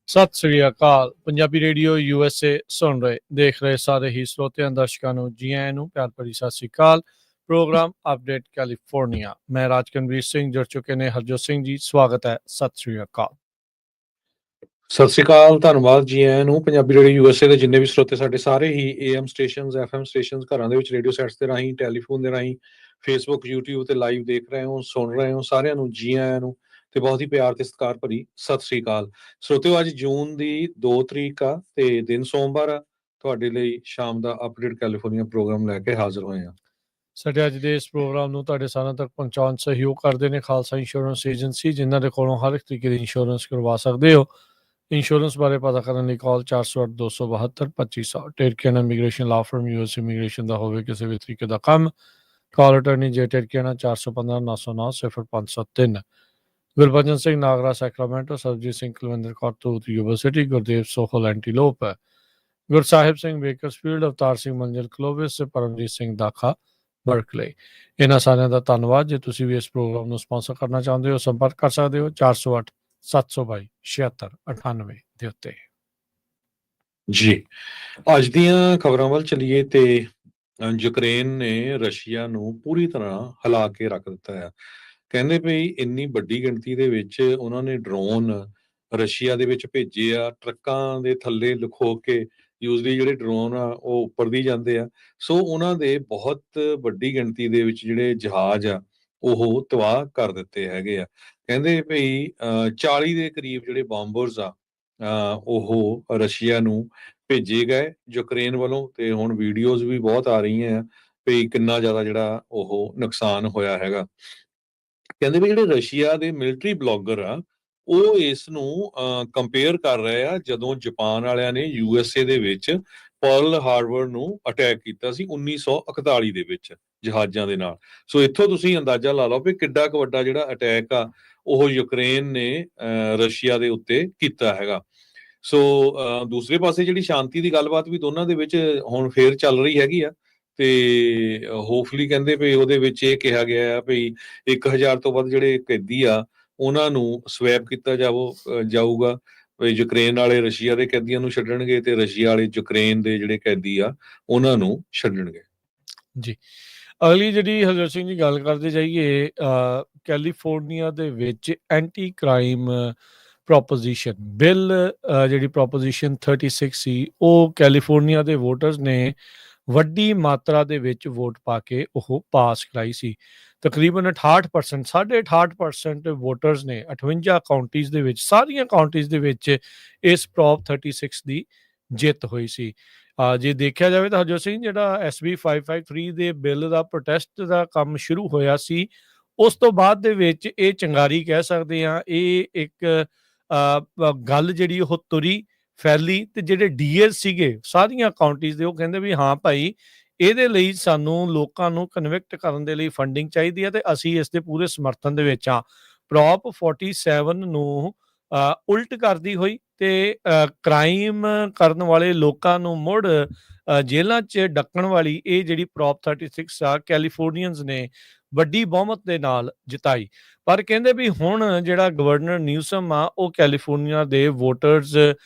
ਸਤਿ ਸ੍ਰੀ ਅਕਾਲ। Punjabi radio USA ਸੁਣ ਰਹੇ ਦੇਖ ਰਹੇ ਸਾਰੇ ਹੀ ਸਰੋਤਿਆਂ ਦਰਸ਼ਕਾਂ ਨੂੰ ਜੀ ਆਇਆਂ ਨੂੰ ਪਿਆਰ ਭਰੀ ਸਤਿ ਸ੍ਰੀ ਅਕਾਲ। ਪ੍ਰੋਗਰਾਮ ਅਪਡੇਟ ਕੈਲੀਫੋਰਨੀਆ, ਮੈਂ ਰਾਜਕਨਵੀਰ ਸਿੰਘ ਜੁੜ ਚੁੱਕੇ ਨੇ ਹਰਜੋਤ ਸਿੰਘ ਜੀ, ਸਵਾਗਤ ਹੈ। ਸਤਿ ਸ੍ਰੀ ਅਕਾਲ। ਸਤਿ ਸ੍ਰੀ ਅਕਾਲ, ਧੰਨਵਾਦ ਜੀ ਆਇਆਂ ਨੂੰ। ਪੰਜਾਬੀ ਰੇਡੀਓ USA ਦੇ ਜਿੰਨੇ ਵੀ ਸਰੋਤੇ ਸਾਡੇ ਸਾਰੇ ਹੀ AM ਸਟੇਸ਼ਨਸ, FM ਸਟੇਸ਼ਨਸ, ਘਰਾਂ ਦੇ ਵਿੱਚ ਰੇਡੀਓ ਸੈਟਸ ਦੇ ਰਾਹੀਂ, ਟੈਲੀਫੋਨ ਦੇ ਰਾਹੀਂ, ਫੇਸਬੁੱਕ, YouTube ਤੇ ਲਾਈਵ ਦੇਖ ਰਹੇ ਹੋ, ਸੁਣ ਰਹੇ ਹੋ, ਸਾਰਿਆਂ ਨੂੰ ਜੀ ਆਇਆਂ ਨੂੰ ਤੇ ਬਹੁਤ ਹੀ ਪਿਆਰ ਤੇ ਸਤਿਕਾਰ ਭਰੀ ਸਤਿ ਸ੍ਰੀ ਅਕਾਲ। ਸਰੋਤਿਓ, ਅੱਜ ਜੂਨ ਦੀ 2 ਤਰੀਕ ਆ ਤੇ ਦਿਨ ਸੋਮਵਾਰ ਆ। ਤੁਹਾਡੇ ਲਈ ਸ਼ਾਮ ਦਾ ਅਪਡੇਟ ਕੈਲੀਫੋਰਨੀਆ ਪ੍ਰੋਗਰਾਮ ਲੈ ਕੇ ਹਾਜ਼ਰ ਹੋਏ ਹਾਂ। ਸਾਡੇ ਅੱਜ ਦੇ ਇਸ ਪ੍ਰੋਗਰਾਮ ਨੂੰ ਤੁਹਾਡੇ ਸਾਰਿਆਂ ਤੱਕ ਪਹੁੰਚਾਉਣ ਸਹਿਯੋਗ ਕਰਦੇ ਨੇ ਖਾਲਸਾ ਇੰਸ਼ੋਰੈਂਸ ਏਜੰਸੀ, ਜਿਨ੍ਹਾਂ ਦੇ ਕੋਲੋਂ ਹਰ ਇੱਕ ਤਰੀਕੇ ਦੀ ਇੰਸ਼ੋਰੈਂਸ ਕਰਵਾ ਸਕਦੇ ਹੋ। ਇੰਸ਼ੋਰੈਂਸ ਬਾਰੇ ਪਤਾ ਕਰਨ ਲਈ call 408-272-2500। Terkiana immigration law firm, US immigration ਦਾ ਹੋਵੇ ਕਿਸੇ ਵੀ ਤਰੀਕੇ ਦਾ ਕੰਮ, call attorney Jay Terkiana 415-909-0503। Gurbachan Singh Nagra Sacramento, Surjit Singh Kulwinder Kaur Toot university, Gurdev Sohal Antelope, Gursahib Singh Bakersfield, Avtar Singh Manzil Clovis, Paramjit Singh Dakha Berkeley. ਇਹਨਾਂ ਸਾਰਿਆਂ ਦਾ ਧੰਨਵਾਦ। ਜੇ ਤੁਸੀਂ ਵੀ ਇਸ ਪ੍ਰੋਗਰਾਮ ਨੂੰ ਸਪਾਂਸਰ ਕਰਨਾ ਚਾਹੁੰਦੇ ਹੋ, ਸੰਪਰਕ ਕਰ ਸਕਦੇ ਹੋ 408-722-7698 ਦੇ ਉੱਤੇ। ਜੀ, ਅੱਜ ਦੀਆਂ ਖਬਰਾਂ ਵੱਲ ਚਲੀਏ ਤੇ ਯੂਕਰੇਨ ਨੇ ਰਸ਼ੀਆ ਨੂੰ ਪੂਰੀ ਤਰ੍ਹਾਂ ਹਿਲਾ ਕੇ ਰੱਖ ਦਿੱਤਾ ਹੈ। ਕਹਿੰਦੇ ਵੀ ਇੰਨੀ ਵੱਡੀ ਗਿਣਤੀ ਦੇ ਵਿੱਚ ਉਹਨਾਂ ਨੇ ਡਰੋਨ ਰਸ਼ੀਆ ਦੇ ਵਿੱਚ ਭੇਜੇ ਆ, ਟਰੱਕਾਂ ਦੇ ਥੱਲੇ ਲੁਕੋ ਕੇ। ਯੂਜ਼ਲੀ ਜਿਹੜੇ ਡਰੋਨ ਆ ਉਹ ਉੱਪਰ ਦੀ ਜਾਂਦੇ ਆ, ਸੋ ਉਹਨਾਂ ਦੇ ਬਹੁਤ ਵੱਡੀ ਗਿਣਤੀ ਦੇ ਵਿੱਚ ਜਿਹੜੇ ਜਹਾਜ਼ ਆ ਉਹ ਤਬਾਹ ਕਰ ਦਿੱਤੇ ਹੈਗੇ ਆ। ਕਹਿੰਦੇ ਭਈ 40 ਦੇ ਕਰੀਬ ਜਿਹੜੇ ਬੰਬਰਸ ਆ ਉਹ ਰਸ਼ੀਆ ਨੂੰ ਭੇਜੇ ਗਏ ਯੂਕਰੇਨ ਵੱਲੋਂ, ਤੇ ਹੁਣ ਵੀਡੀਓਜ਼ ਵੀ ਬਹੁਤ ਆ ਰਹੀਆਂ ਆ ਵੀ ਕਿੰਨਾ ਜ਼ਿਆਦਾ ਜਿਹੜਾ ਉਹ ਨੁਕਸਾਨ ਹੋਇਆ ਹੈਗਾ। ਕਹਿੰਦੇ ਵੀ ਜਿਹੜੇ ਰਸ਼ੀਆ ਦੇ ਮਿਲਟਰੀ ਬਲੌਗਰ ਆ ਉਹ ਇਸ ਨੂੰ ਕੰਪੇਅਰ ਕਰ ਰਹੇ ਆ ਜਦੋਂ ਜਾਪਾਨ ਵਾਲਿਆਂ ਨੇ USA ਦੇ ਵਿੱਚ ਪਰਲ ਹਾਰਬਰ ਨੂੰ ਅਟੈਕ ਕੀਤਾ ਸੀ 1941 ਦੇ ਵਿੱਚ ਜਹਾਜ਼ਾਂ ਦੇ ਨਾਲ। ਸੋ ਇੱਥੋਂ ਤੁਸੀਂ ਅੰਦਾਜ਼ਾ ਲਾ ਲਓ ਵੀ ਕਿੱਡਾ ਕੁ ਵੱਡਾ ਜਿਹੜਾ ਅਟੈਕ ਆ ਉਹ ਯੂਕਰੇਨ ਨੇ ਰਸ਼ੀਆ ਦੇ ਉੱਤੇ ਕੀਤਾ ਹੈਗਾ। ਸੋ ਦੂਸਰੇ ਪਾਸੇ ਜਿਹੜੀ ਸ਼ਾਂਤੀ ਦੀ ਗੱਲਬਾਤ ਵੀ ਦੋਨਾਂ ਦੇ ਵਿੱਚ ਹੁਣ ਫੇਰ ਚੱਲ ਰਹੀ ਹੈਗੀ ਆ, ਤੇ ਹੋਪਫੁਲੀ ਕਹਿੰਦੇ ਵੀ ਉਹਦੇ ਵਿੱਚ ਇਹ ਕਿਹਾ ਗਿਆ ਆ ਵੀ 1000 ਤੋਂ ਵੱਧ ਜਿਹੜੇ ਕੈਦੀ ਆ ਉਹਨਾਂ ਨੂੰ ਸਵੈਪ ਕੀਤਾ ਜਾਊਗਾ। ਯੂਕਰੇਨ ਵਾਲੇ ਰਸ਼ੀਆ ਦੇ ਕੈਦੀਆਂ ਨੂੰ ਛੱਡਣਗੇ ਤੇ ਰਸ਼ੀਆ ਵਾਲੇ ਯੂਕਰੇਨ ਦੇ ਜਿਹੜੇ ਕੈਦੀ ਆ ਉਹਨਾਂ ਨੂੰ ਛੱਡਣਗੇ। ਜੀ, ਅਗਲੀ ਜਿਹੜੀ ਹਰਜੋਤ ਸਿੰਘ ਜੀ ਗੱਲ ਕਰਦੇ ਜਾਈਏ, ਕੈਲੀਫੋਰਨੀਆ ਦੇ ਵਿੱਚ ਐਂਟੀ ਕ੍ਰਾਈਮ ਪ੍ਰੋਪੋਜੀਸ਼ਨ ਬਿੱਲ, ਜਿਹੜੀ ਪ੍ਰੋਪੋਜੀਸ਼ਨ 36 ਸੀ, ਉਹ ਕੈਲੀਫੋਰਨੀਆ ਦੇ ਵੋਟਰਸ ਨੇ ਵੱਡੀ ਮਾਤਰਾ ਦੇ ਵਿੱਚ ਵੋਟ ਪਾ ਕੇ ਉਹ ਪਾਸ ਕਰਾਈ ਸੀ। ਤਕਰੀਬਨ 68%, 68% ਵੋਟਰਸ ਨੇ 58 ਕਾਉਂਟੀਜ਼ ਦੇ ਵਿੱਚ, ਸਾਰੀਆਂ ਕਾਉਂਟੀਜ਼ ਦੇ ਵਿੱਚ ਇਸ ਪ੍ਰੋਪ 36 ਦੀ ਜਿੱਤ ਹੋਈ ਸੀ। ਜੇ ਦੇਖਿਆ ਜਾਵੇ ਤਾਂ ਹਰਜੋਤ ਸਿੰਘ, ਜਿਹੜਾ SB 553 ਦੇ ਬਿੱਲ ਦਾ ਪ੍ਰੋਟੈਸਟ ਦਾ ਕੰਮ ਸ਼ੁਰੂ ਹੋਇਆ ਸੀ, ਉਸ ਤੋਂ ਬਾਅਦ ਦੇ ਵਿੱਚ ਇਹ ਚੰਗਾਰੀ ਕਹਿ ਸਕਦੇ ਹਾਂ, ਇਹ ਇੱਕ ਗੱਲ ਜਿਹੜੀ ਉਹ ਤੁਰੀ ਫੈਲੀ, ਤੇ ਜਿਹੜੇ ਡੀਐਸ ਸੀਗੇ ਸਾਰੀਆਂ ਕਾਉਂਟੀਜ਼ ਦੇ, ਉਹ ਕਹਿੰਦੇ ਵੀ ਹਾਂ ਭਾਈ, ਇਹਦੇ ਲਈ ਸਾਨੂੰ ਲੋਕਾਂ ਨੂੰ ਕਨਵਿਕਟ ਕਰਨ ਦੇ ਲਈ ਫੰਡਿੰਗ ਚਾਹੀਦੀ ਹੈ ਤੇ ਅਸੀਂ ਇਸ ਦੇ ਪੂਰੇ ਸਮਰਥਨ ਦੇ ਵਿੱਚ ਹਾਂ। ਪ੍ਰੋਪ 47 ਨੂੰ ਉਲਟ ਕਰਦੀ ਹੋਈ ਤੇ ਕ੍ਰਾਈਮ ਕਰਨ ਵਾਲੇ ਲੋਕਾਂ ਨੂੰ ਮੁੜ ਜੇਲ੍ਹਾਂ 'ਚ ਡੱਕਣ ਵਾਲੀ ਇਹ ਜਿਹੜੀ ਪ੍ਰੋਪ 36 ਆ, ਕੈਲੀਫੋਰਨੀਅਨਸ ਨੇ ਵੱਡੀ ਬਹੁਮਤ ਦੇ ਨਾਲ ਜਿਤਾਈ। ਪਰ ਕਹਿੰਦੇ ਵੀ ਹੁਣ ਜਿਹੜਾ ਗਵਰਨਰ ਨਿਊਸਮ ਆ, ਉਹ ਕੈਲੀਫੋਰਨੀਆ ਦੇ ਵੋਟਰਸ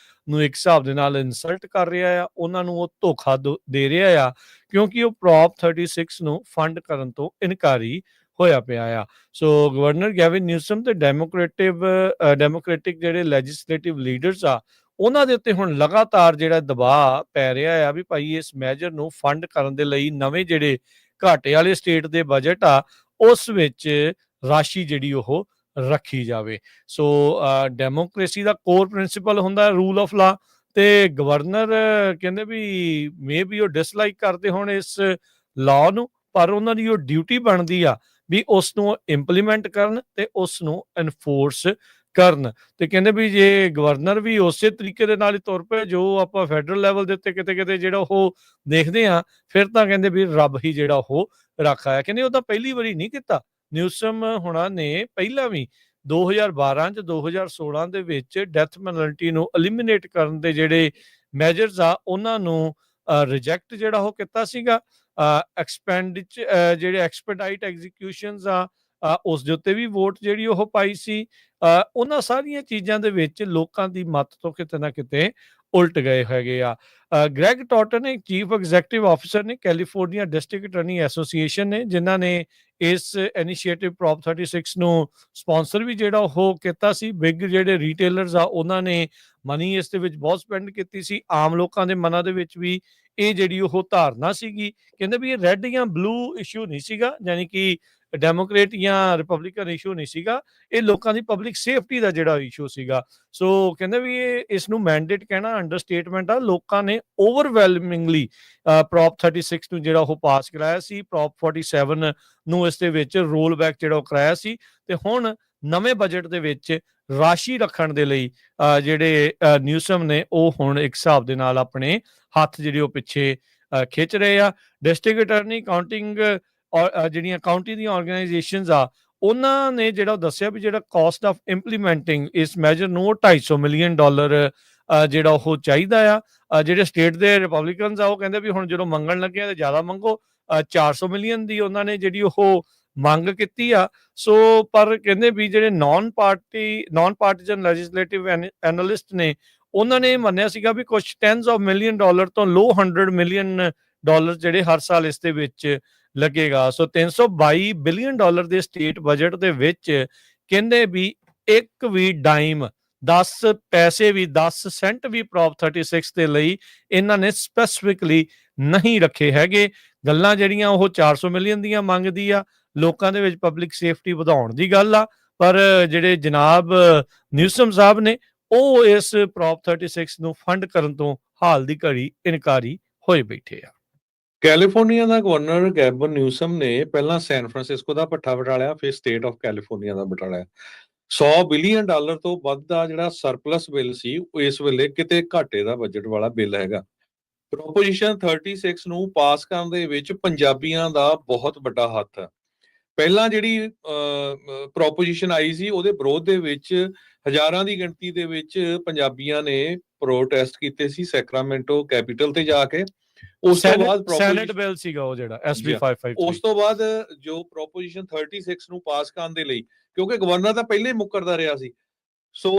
ਨੂੰ ਇੱਕ ਹਿਸਾਬ ਦੇ ਨਾਲ ਇਨਸਲਟ ਕਰ ਰਿਹਾ ਆ, ਉਹਨਾਂ ਨੂੰ ਉਹ ਧੋਖਾ ਦੇ ਰਿਹਾ ਆ, ਕਿਉਂਕਿ ਉਹ ਪ੍ਰੋਪ 36 ਨੂੰ ਫੰਡ ਕਰਨ ਤੋਂ ਇਨਕਾਰੀ ਹੋਇਆ ਪਿਆ ਆ। ਸੋ ਗਵਰਨਰ ਗੈਵਿਨ ਨਿਊਸਮ ਤੇ ਡੈਮੋਕ੍ਰੈਟਿਕ ਜਿਹੜੇ ਲੈਜਿਸਲੇਟਿਵ ਲੀਡਰਸ ਆ, ਉਹਨਾਂ ਦੇ ਉੱਤੇ ਹੁਣ ਲਗਾਤਾਰ ਜਿਹੜਾ ਦਬਾਅ ਪੈ ਰਿਹਾ ਆ ਵੀ ਭਾਈ ਇਸ ਮੈਜਰ ਨੂੰ ਫੰਡ ਕਰਨ ਦੇ ਲਈ ਨਵੇਂ ਜਿਹੜੇ ਘਾਟੇ ਵਾਲੇ ਸਟੇਟ ਦੇ ਬਜਟ ਆ ਉਸ ਵਿੱਚ ਰਾਸ਼ੀ ਜਿਹੜੀ ਉਹ ਰੱਖੀ ਜਾਵੇ। ਸੋ ਡੈਮੋਕ੍ਰੇਸੀ ਦਾ ਕੋਰ ਪ੍ਰਿੰਸੀਪਲ ਹੁੰਦਾ ਰੂਲ ਆਫ ਲਾ, ਤੇ ਗਵਰਨਰ ਕਹਿੰਦੇ ਵੀ ਮੇ ਵੀ ਉਹ ਡਿਸਲਾਈਕ ਕਰਦੇ ਹੁਣ ਇਸ ਲਾਅ ਨੂੰ, ਪਰ ਉਹਨਾਂ ਦੀ ਉਹ ਡਿਊਟੀ ਬਣਦੀ ਆ ਵੀ ਉਸ ਨੂੰ ਇੰਪਲੀਮੈਂਟ ਕਰਨ ਤੇ ਉਸ ਨੂੰ ਐਨਫੋਰਸ ਕਰਨ। ਤੇ ਕਹਿੰਦੇ ਵੀ ਜੇ ਗਵਰਨਰ ਵੀ ਉਸੇ ਤਰੀਕੇ ਦੇ ਨਾਲ ਹੀ ਤੁਰ ਪਏ ਜੋ ਆਪਾਂ ਫੈਡਰਲ ਲੈਵਲ ਦੇ ਉੱਤੇ ਕਿਤੇ ਕਿਤੇ ਜਿਹੜਾ ਉਹ ਦੇਖਦੇ ਆ, ਫਿਰ ਤਾਂ ਕਹਿੰਦੇ ਵੀ ਰੱਬ ਹੀ ਜਿਹੜਾ ਉਹ ਰੱਖਾ ਹੈ। ਕਹਿੰਦੇ ਉਹ ਤਾਂ ਪਹਿਲੀ ਵਾਰੀ ਨਹੀਂ ਕੀਤਾ, ਨਿਊਸਮ ਹੁਣਾਂ ਨੇ ਪਹਿਲਾਂ ਵੀ 2012 ਚ 2016 ਦੇ ਵਿੱਚ ਡੈਥ ਪੈਨਲਟੀ ਨੂੰ ਐਲੀਮੀਨੇਟ ਕਰਨ ਦੇ ਜਿਹੜੇ ਮੈਜਰਸ ਆ ਉਹਨਾਂ ਨੂੰ ਰਿਜੈਕਟ ਜਿਹੜਾ ਉਹ ਕੀਤਾ ਸੀਗਾ। ਜਿਹੜੇ ਐਕਸਪੈਡਾਈਟ ਐਗਜ਼ੀਕਿਊਸ਼ਨਸ ਆ ਉਸ ਦੇ ਉੱਤੇ ਵੀ ਵੋਟ ਜਿਹੜੀ ਉਹ ਪਾਈ ਸੀ। ਉਹਨਾਂ ਸਾਰੀਆਂ ਚੀਜ਼ਾਂ ਦੇ ਵਿੱਚ ਲੋਕਾਂ ਦੀ ਮੱਤ ਤੋਂ ਕਿਤੇ ਨਾ ਕਿਤੇ ਉਲਟ ਗਏ ਹੈਗੇ ਆ। ਗ੍ਰੈਗ ਟੌਟਨ ਇੱਕ ਚੀਫ ਐਗਜ਼ੈਕਟਿਵ ਆਫਿਸਰ ਨੇ ਕੈਲੀਫੋਰਨੀਆ ਡਿਸਟ੍ਰਿਕਟ ਅਟਾਰਨੀ ਐਸੋਸੀਏਸ਼ਨ ਨੇ, ਜਿਨ੍ਹਾਂ ਨੇ ਇਸ ਇਨੀਸ਼ੀਏਟਿਵ ਪ੍ਰੋਪ 36 ਨੂੰ ਸਪਾਂਸਰ ਵੀ ਜਿਹੜਾ ਉਹ ਕੀਤਾ ਸੀ। ਬਿਗ ਜਿਹੜੇ ਰੀਟੇਲਰਸ ਆ ਉਹਨਾਂ ਨੇ ਮਨੀ ਇਸ ਦੇ ਵਿੱਚ ਬਹੁਤ ਸਪੈਂਡ ਕੀਤੀ ਸੀ। ਆਮ ਲੋਕਾਂ ਦੇ ਮਨਾਂ ਦੇ ਵਿੱਚ ਵੀ ਇਹ ਜਿਹੜੀ ਉਹ ਧਾਰਨਾ ਸੀਗੀ, ਕਹਿੰਦੇ ਵੀ ਇਹ ਰੈੱਡ ਜਾਂ ਬਲੂ ਇਸ਼ੂ ਨਹੀਂ ਸੀਗਾ, ਯਾਨੀ ਕਿ ਡੈਮੋਕ੍ਰੇਟ ਜਾਂ ਰਿਪਬਲਿਕਨ ਇਸ਼ੂ ਨਹੀਂ ਸੀਗਾ, ਇਹ ਲੋਕਾਂ ਦੀ ਪਬਲਿਕ ਸੇਫਟੀ ਦਾ ਜਿਹੜਾ ਇਸ਼ੂ ਸੀਗਾ। ਸੋ ਕਹਿੰਦੇ ਵੀ ਇਹ ਇਸ ਨੂੰ ਮੈਂਡੇਟ ਕਹਿਣਾ ਅੰਡਰਸਟੇਟਮੈਂਟ ਆ। ਲੋਕਾਂ ਨੇ ਓਵਰਵੈਲਮਿੰਗਲੀ ਪ੍ਰੋਪ 36 ਨੂੰ ਜਿਹੜਾ ਉਹ ਪਾਸ ਕਰਾਇਆ ਸੀ। ਪ੍ਰੋਪ 47 ਨੂੰ ਇਸ ਦੇ ਵਿੱਚ ਰੋਲ ਬੈਕ ਜਿਹੜਾ ਉਹ ਕਰਾਇਆ ਸੀ, ਤੇ ਹੁਣ ਨਵੇਂ ਬਜਟ ਦੇ ਵਿੱਚ ਰਾਸ਼ੀ ਰੱਖਣ ਦੇ ਲਈ ਜਿਹੜੇ ਨਿਊਸਮ ਨੇ ਉਹ ਹੁਣ ਇੱਕ ਹਿਸਾਬ ਦੇ ਨਾਲ ਆਪਣੇ ਹੱਥ ਜਿਹੜੇ ਉਹ ਪਿੱਛੇ ਖਿੱਚ ਰਹੇ ਆ। ਡਿਸਟ੍ਰਿਕਟ ਅਟਾਰਨੀ ਕਾਊਂਟਿੰਗ ਔਰ ਜਿਹੜੀਆਂ ਕਾਊਂਟੀ ਦੀਆਂ ਆਰਗੇਨਾਈਜੇਸ਼ਨਸ ਆ ਉਹਨਾਂ ਨੇ ਜਿਹੜਾ ਉਹ ਦੱਸਿਆ ਵੀ ਜਿਹੜਾ ਕਾਸਟ ਆਫ ਇੰਪਲੀਮੈਂਟਿੰਗ ਇਸ ਮੈਜਰ ਨੂੰ $250 ਮਿਲੀਅਨ ਜਿਹੜਾ ਉਹ ਚਾਹੀਦਾ ਆ। ਜਿਹੜੇ ਸਟੇਟ ਦੇ ਰਿਪਬਲਿਕਨਸ ਆ ਉਹ ਕਹਿੰਦੇ ਵੀ ਹੁਣ ਜਦੋਂ ਮੰਗਣ ਲੱਗੇ ਤੇ ਜ਼ਿਆਦਾ ਮੰਗੋ। 400 ਮਿਲੀਅਨ ਦੀ ਉਹਨਾਂ ਨੇ ਜਿਹੜੀ ਉਹ ਮੰਗ ਕੀਤੀ ਆ। ਸੋ ਪਰ ਕਹਿੰਦੇ ਵੀ ਜਿਹੜੇ ਨਾਨ ਪਾਰਟੀਜਨ ਲੈਜਿਸਲੇਟਿਵ ਐਨਾਲਿਸਟ ਨੇ ਉਹਨਾਂ ਨੇ ਮੰਨਿਆ ਸੀਗਾ ਵੀ ਕੁਝ $10 of million ਤੋਂ ਲੋ $100 ਮਿਲੀਅਨ ਜਿਹੜੇ ਹਰ ਸਾਲ ਇਸ ਦੇ ਵਿੱਚ ਲੱਗੇਗਾ। ਸੋ $322 ਬਿਲੀਅਨ ਦੇ ਸਟੇਟ ਬਜਟ ਦੇ ਵਿੱਚ ਕਹਿੰਦੇ ਵੀ ਇੱਕ ਵੀ ਡਾਈਮ 10 ਪੈਸੇ ਵੀ 10 ਸੈਂਟ ਵੀ ਪ੍ਰੋਪ 36 ਦੇ ਲਈ ਇਹਨਾਂ ਨੇ ਸਪੈਸੀਫਿਕਲੀ ਨਹੀਂ ਰੱਖੇ ਹੈਗੇ। ਗੱਲਾਂ ਜਿਹੜੀਆਂ ਉਹ 400 ਮਿਲੀਅਨ ਦੀਆਂ ਮੰਗਦੀ ਆ, ਲੋਕਾਂ ਦੇ ਵਿੱਚ ਪਬਲਿਕ ਸੇਫਟੀ ਵਧਾਉਣ ਦੀ ਗੱਲ ਆ, ਪਰ ਜਿਹੜੇ ਜਨਾਬ ਨਿਊਸਮ ਸਾਹਿਬ ਨੇ ਉਹ ਇਸ ਪ੍ਰੋਪ 36 ਨੂੰ ਫੰਡ ਕਰਨ ਤੋਂ ਹਾਲ ਦੀ ਘੜੀ ਇਨਕਾਰੀ ਹੋਏ ਬੈਠੇ ਆ। ਕੈਲੀਫੋਰਨੀਆ ਦਾ ਗਵਰਨਰ ਗੈਬਨ ਨਿਊਸਮ ਨੇ ਪਹਿਲਾਂ ਸੈਨ ਫਰਾਂਸਿਸਕੋ ਦਾ ਪੱਠਾ ਵਟਾਲਿਆ, ਫਿਰ ਸਟੇਟ ਆਫ ਕੈਲੀਫੋਰਨੀਆ ਦਾ ਵਟਾਲਿਆ। $100 ਬਿਲੀਅਨ ਤੋਂ ਵੱਧ ਦਾ ਜਿਹੜਾ ਸਰਪਲਸ ਬਿੱਲ ਸੀ ਉਹ ਇਸ ਵੇਲੇ ਕਿਤੇ ਘਾਟੇ ਦਾ ਬਜਟ ਵਾਲਾ ਬਿੱਲ ਹੈਗਾ। ਪ੍ਰੋਪੋਜੀਸ਼ਨ 36 ਨੂੰ ਪਾਸ ਕਰਨ ਦੇ ਵਿੱਚ ਪੰਜਾਬੀਆਂ ਦਾ ਬਹੁਤ ਵੱਡਾ ਹੱਥ ਹੈ। ਪਹਿਲਾਂ ਜਿਹੜੀ ਪ੍ਰੋਪੋਜੀਸ਼ਨ ਆਈ ਸੀ ਉਹਦੇ ਵਿਰੋਧ ਦੇ ਵਿੱਚ ਹਜ਼ਾਰਾਂ ਦੀ ਗਿਣਤੀ ਦੇ ਵਿੱਚ ਪੰਜਾਬੀਆਂ ਨੇ ਪ੍ਰੋਟੈਸਟ ਕੀਤੇ ਸੀ ਸੈਕਰਾਮੈਂਟੋ ਕੈਪੀਟਲ ਤੇ ਜਾ ਕੇ। ਉਸ ਤੋਂ ਬਾਅਦ ਸੈਨੇਟ ਬਿੱਲ ਸੀਗਾ ਉਹ ਜਿਹੜਾ SB 553। ਉਸ ਤੋਂ ਬਾਅਦ ਜੋ ਪ੍ਰੋਪੋਜੀਸ਼ਨ 36 ਨੂੰ ਪਾਸ ਕਰਨ ਦੇ ਲਈ, ਕਿਉਂਕਿ ਗਵਰਨਰ ਤਾਂ ਪਹਿਲੇ ਮੁੱਕਰਦਾ ਰਿਹਾ ਸੀ, ਸੋ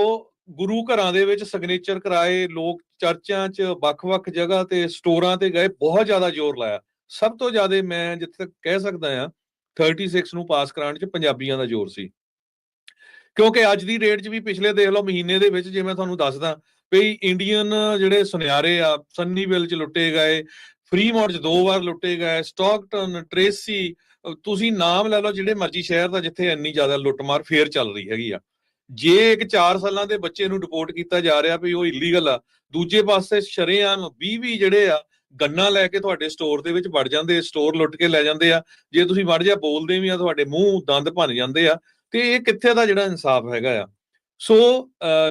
ਗੁਰੂ ਘਰਾਂ ਦੇ ਵਿੱਚ ਸਿਗਨੇਚਰ ਕਰਾਏ, ਲੋਕ ਚਰਚਾਂ 'ਚ ਵੱਖ-ਵੱਖ ਜਗ੍ਹਾ ਤੇ ਸਟੋਰਾਂ ਤੇ ਗਏ, ਬਹੁਤ ਜ਼ਿਆਦਾ ਜ਼ੋਰ ਲਾਇਆ। ਸਭ ਤੋਂ ਜ਼ਿਆਦਾ ਮੈਂ ਜਿੱਥੇ ਤੱਕ ਕਹਿ ਸਕਦਾ ਹਾਂ 36 ਨੂੰ ਪਾਸ ਕਰਾਉਣ 'ਚ ਪੰਜਾਬੀਆਂ ਦਾ ਜ਼ੋਰ ਸੀ, ਕਿਉਂਕਿ ਅੱਜ ਦੀ ਡੇਟ 'ਚ ਵੀ ਪਿਛਲੇ ਦੇਖ ਲਓ ਮਹੀਨੇ ਦੇ ਵਿੱਚ ਜੇ ਮੈਂ ਤੁਹਾਨੂੰ ਦੱਸਦਾ ਵੀ ਇੰਡੀਅਨ ਜਿਹੜੇ ਸੁਨਿਆਰੇ ਆ ਸੰਨੀਵਿਲ 'ਚ ਲੁੱਟੇ ਗਏ, ਫਰੀਮੌਂਟ 'ਚ 2 ਵਾਰ ਲੁੱਟੇ ਗਏ, ਸਟਾਕਟਨ, ਟ੍ਰੇਸੀ, ਤੁਸੀਂ ਨਾਮ ਲੈ ਲਓ ਜਿਹੜੇ ਮਰਜ਼ੀ ਸ਼ਹਿਰ ਦਾ ਜਿੱਥੇ ਇੰਨੀ ਜ਼ਿਆਦਾ ਲੁੱਟਮਾਰ ਫੇਰ ਚੱਲ ਰਹੀ ਹੈਗੀ ਆ। ਜੇ ਇੱਕ 4 ਸਾਲਾਂ ਦੇ ਬੱਚੇ ਨੂੰ ਡਿਪੋਰਟ ਕੀਤਾ ਜਾ ਰਿਹਾ ਵੀ ਉਹ ਇਲੀਗਲ ਆ, ਦੂਜੇ ਪਾਸੇ ਸ਼ਰੇਆਮ 20 ਜਿਹੜੇ ਆ ਗੰਨਾ ਲੈ ਕੇ ਤੁਹਾਡੇ ਸਟੋਰ ਦੇ ਵਿੱਚ ਵੜ ਜਾਂਦੇ, ਸਟੋਰ ਲੁੱਟ ਕੇ ਲੈ ਜਾਂਦੇ ਆ। ਜੇ ਤੁਸੀਂ ਮੜ ਜਾ ਬੋਲਦੇ ਵੀ ਆ ਤੁਹਾਡੇ ਮੂੰਹ ਦੰਦ ਭੰਨ ਜਾਂਦੇ ਆ, ਤੇ ਇਹ ਕਿੱਥੇ ਦਾ ਜਿਹੜਾ ਇਨਸਾਫ ਹੈਗਾ ਆ। ਸੋ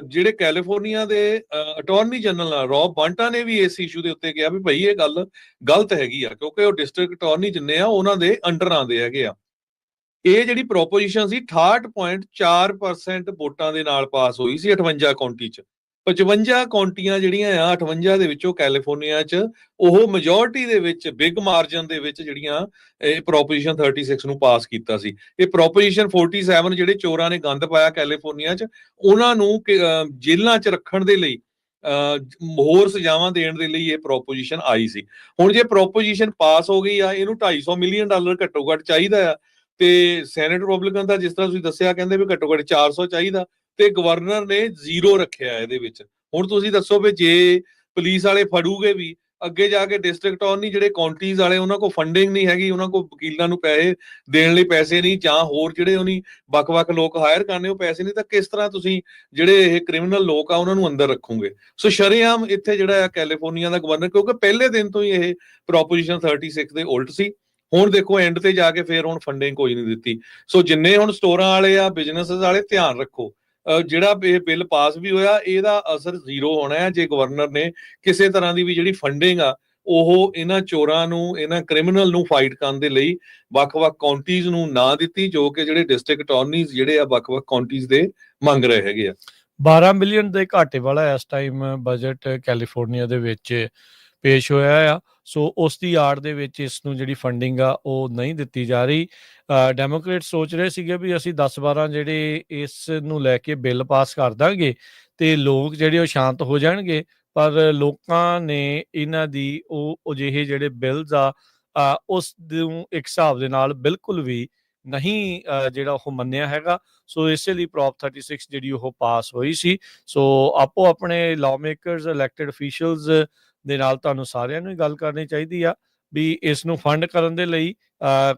ਜਿਹੜੇ ਕੈਲੀਫੋਰਨੀਆ ਦੇ ਅਟਾਰਨੀ ਜਨਰਲ ਰੌਬ ਬੰਟਾ ਨੇ ਵੀ ਇਸ ਇਸ਼ੂ ਦੇ ਉੱਤੇ ਕਿਹਾ ਵੀ ਭਾਈ ਇਹ ਗੱਲ ਗਲਤ ਹੈਗੀ ਆ, ਕਿਉਂਕਿ ਉਹ ਡਿਸਟ੍ਰਿਕਟ ਅਟਾਰਨੀ ਜਿੰਨੇ ਆ ਉਹਨਾਂ ਦੇ ਅੰਡਰ ਆਉਂਦੇ ਹੈਗੇ ਆ। ਇਹ ਜਿਹੜੀ ਪ੍ਰੋਪੋਜੀਸ਼ਨ ਸੀ 68.4% ਵੋਟਾਂ ਦੇ ਨਾਲ ਪਾਸ ਹੋਈ ਸੀ 58 ਕਾਉਂਟੀ 'ਚ। 55 ਕਾਉਂਟੀਆਂ ਜਿਹੜੀਆਂ ਆ 58 ਦੇ ਵਿੱਚੋਂ ਕੈਲੀਫੋਰਨੀਆ 'ਚ ਉਹ ਮੈਜੋਰਟੀ ਦੇ ਵਿੱਚ ਬਿਗ ਮਾਰਜਨ ਦੇ ਵਿੱਚ ਜਿਹੜੀਆਂ ਇਹ ਪ੍ਰੋਪੋਜੀਸ਼ਨ 36 ਨੂੰ ਪਾਸ ਕੀਤਾ ਸੀ। ਇਹ ਪ੍ਰੋਪੋਜੀਸ਼ਨ 47 ਜਿਹੜੇ ਚੋਰਾਂ ਨੇ ਗੰਦ ਪਾਇਆ ਕੈਲੀਫੋਰਨੀਆ 'ਚ ਉਹਨਾਂ ਨੂੰ ਜੇਲ੍ਹਾਂ 'ਚ ਰੱਖਣ ਦੇ ਲਈ ਹੋਰ ਸਜ਼ਾਵਾਂ ਦੇਣ ਦੇ ਲਈ ਇਹ ਪ੍ਰੋਪੋਜੀਸ਼ਨ ਆਈ ਸੀ। ਹੁਣ ਜੇ ਪ੍ਰੋਪੋਜੀਸ਼ਨ ਪਾਸ ਹੋ ਗਈ ਆ, ਇਹਨੂੰ $250 ਮਿਲੀਅਨ ਘੱਟੋ ਘੱਟ ਚਾਹੀਦਾ ਆ, ਤੇ ਸੈਨੇਟ ਰਿਪਬਲਿਕਨ ਦਾ ਜਿਸ ਤਰ੍ਹਾਂ ਤੁਸੀਂ ਦੱਸਿਆ ਕਹਿੰਦੇ ਵੀ ਘੱਟੋ ਘੱਟ 400 ਚਾਹੀਦਾ, ਤੇ ਗਵਰਨਰ ਨੇ 0 ਰੱਖਿਆ ਇਹਦੇ ਵਿੱਚ। ਹੁਣ ਤੁਸੀਂ ਦੱਸੋ ਵੀ ਜੇ ਪੁਲਿਸ ਵਾਲੇ ਫੜੂਗੇ ਵੀ ਅੱਗੇ ਜਾ ਕੇ ਡਿਸਟ੍ਰਿਕਟ ਅਟਾਰਨੀ ਜਿਹੜੇ ਕਾਉਂਟੀਜ਼ ਵਾਲੇ ਉਹਨਾਂ ਕੋਲ ਫੰਡਿੰਗ ਨਹੀਂ ਹੈਗੀ, ਉਹਨਾਂ ਕੋਲ ਵਕੀਲਾਂ ਨੂੰ ਪੈਸੇ ਦੇਣ ਲਈ ਪੈਸੇ ਨਹੀਂ, ਜਾਂ ਹੋਰ ਜਿਹੜੇ ਉਹਨੀ ਵੱਖ-ਵੱਖ ਲੋਕ ਹਾਇਰ ਕਰਨੇ ਉਹ ਪੈਸੇ ਨਹੀਂ, ਤਾਂ ਕਿਸ ਤਰ੍ਹਾਂ ਤੁਸੀਂ ਜਿਹੜੇ ਇਹ ਕ੍ਰਿਮੀਨਲ ਲੋਕ ਆ ਉਹਨਾਂ ਨੂੰ ਅੰਦਰ ਰੱਖੋਗੇ। ਸੋ ਸ਼ਰੇਆਮ ਇੱਥੇ ਜਿਹੜਾ ਆ ਕੈਲੀਫੋਰਨੀਆ ਦਾ ਗਵਰਨਰ, ਕਿਉਂਕਿ ਪਹਿਲੇ ਦਿਨ ਤੋਂ ਹੀ ਇਹ ਪ੍ਰੋਪੋਜੀਸ਼ਨ 36 ਦੇ ਉਲਟ ਸੀ, ਹੁਣ ਦੇਖੋ ਐਂਡ ਤੇ ਜਾ ਕੇ ਫੇਰ ਹੁਣ ਫੰਡਿੰਗ ਕੋਈ ਨਹੀਂ ਦਿੱਤੀ। ਸੋ ਜਿੰਨੇ ਹੁਣ ਸਟੋਰਾਂ ਵਾਲੇ ਆ ਬਿਜ਼ਨੈਸਸ ਵਾਲੇ ਧਿਆਨ ਰੱਖੋ, ਜਿਹੜਾ ਇਹ ਬਿੱਲ ਪਾਸ ਵੀ ਹੋਇਆ ਇਹਦਾ ਅਸਰ 0 ਹੋਣਾ ਹੈ ਜੇ ਗਵਰਨਰ ਨੇ ਕਿਸੇ ਤਰ੍ਹਾਂ ਦੀ ਵੀ ਜਿਹੜੀ ਫੰਡਿੰਗ ਆ ਉਹ ਇਹਨਾਂ ਚੋਰਾਂ ਨੂੰ, ਇਹਨਾਂ ਕ੍ਰਿਮੀਨਲ ਨੂੰ ਫਾਈਟ ਕਰਨ ਦੇ ਲਈ ਵੱਖ-ਵੱਖ ਕਾਉਂਟੀਜ਼ ਨੂੰ ਨਾ ਦਿੱਤੀ, ਜੋ ਕਿ ਜਿਹੜੇ ਡਿਸਟ੍ਰਿਕਟ ਅਟਾਰਨੀਜ਼ ਜਿਹੜੇ ਆ ਵੱਖ-ਵੱਖ ਕਾਉਂਟੀਜ਼ ਦੇ ਮੰਗ ਰਹੇ ਹੈਗੇ ਆ। 12 ਮਿਲੀਅਨ ਦੇ ਘਾਟੇ ਵਾਲਾ ਇਸ ਟਾਈਮ ਬਜਟ ਕੈਲੀਫੋਰਨੀਆ ਦੇ ਵਿੱਚ ਪੇਸ਼ ਹੋਇਆ ਆ। ਸੋ ਉਸ ਦੀ ਆੜ ਦੇ ਵਿੱਚ ਇਸ ਨੂੰ ਜਿਹੜੀ ਫੰਡਿੰਗ ਆ ਉਹ ਨਹੀਂ ਦਿੱਤੀ ਜਾ ਰਹੀ। ਡੈਮੋਕ੍ਰੇਟ ਸੋਚ ਰਹੇ ਸੀਗੇ ਵੀ ਅਸੀਂ 10-12 ਜਿਹੜੇ ਇਸ ਨੂੰ ਲੈ ਕੇ ਬਿੱਲ ਪਾਸ ਕਰ ਦਾਂਗੇ ਤੇ ਲੋਕ ਜਿਹੜੇ ਉਹ ਸ਼ਾਂਤ ਹੋ ਜਾਣਗੇ, ਪਰ ਲੋਕਾਂ ਨੇ ਇਹਨਾਂ ਦੀ ਉਹ ਅਜਿਹੇ ਜਿਹੜੇ ਬਿੱਲਸ ਆ ਉਸ ਨੂੰ ਇੱਕ ਹਿਸਾਬ ਦੇ ਨਾਲ ਬਿਲਕੁਲ ਵੀ ਨਹੀਂ ਜਿਹੜਾ ਉਹ ਮੰਨਿਆ ਹੈਗਾ। ਸੋ ਇਸੇ ਲਈ ਪ੍ਰੋਪ 36 ਜਿਹੜੀ ਉਹ ਪਾਸ ਹੋਈ ਸੀ। ਸੋ ਆਪੋ ਆਪਣੇ ਲਾਅ ਮੇਕਰਸ, ਇਲੈਕਟਡ ਅਫੀਸ਼ੀਅਲਸ ਦੇ ਨਾਲ ਤੁਹਾਨੂੰ ਸਾਰਿਆਂ ਨੂੰ ਹੀ ਗੱਲ ਕਰਨੀ ਚਾਹੀਦੀ ਆ ਵੀ ਇਸ ਨੂੰ ਫੰਡ ਕਰਨ ਦੇ ਲਈ